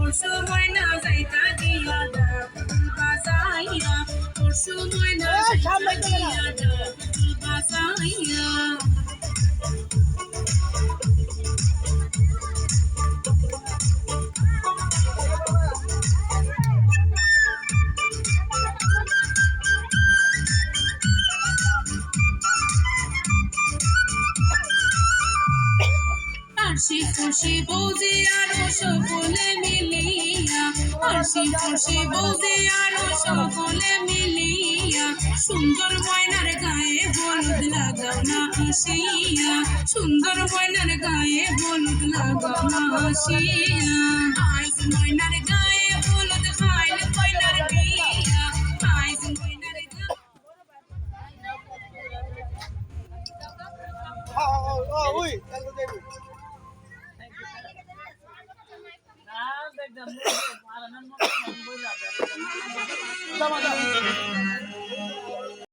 পরশু ময়না যাইতা দিয়া ঢাকুল বাজাইয়া পরশু ময়না যাইতা দিয়া ঢাকুল বাজাইয়া হাসি খুশি বৌদি আরো সকলে মিলিয়া হাসি খুশি বৌদি আরো সকলে মিলিয়া সুন্দর ময়নার গায়ে হলুদ লাগাও না আসিয়া সুন্দর ময়নার গায়ে হলুদ লাগাও না আসিয়া আইজ ময়নার গায়ে হলুদ খাইল ময়নার বিয়া আইজ ময়নার ওই Nah,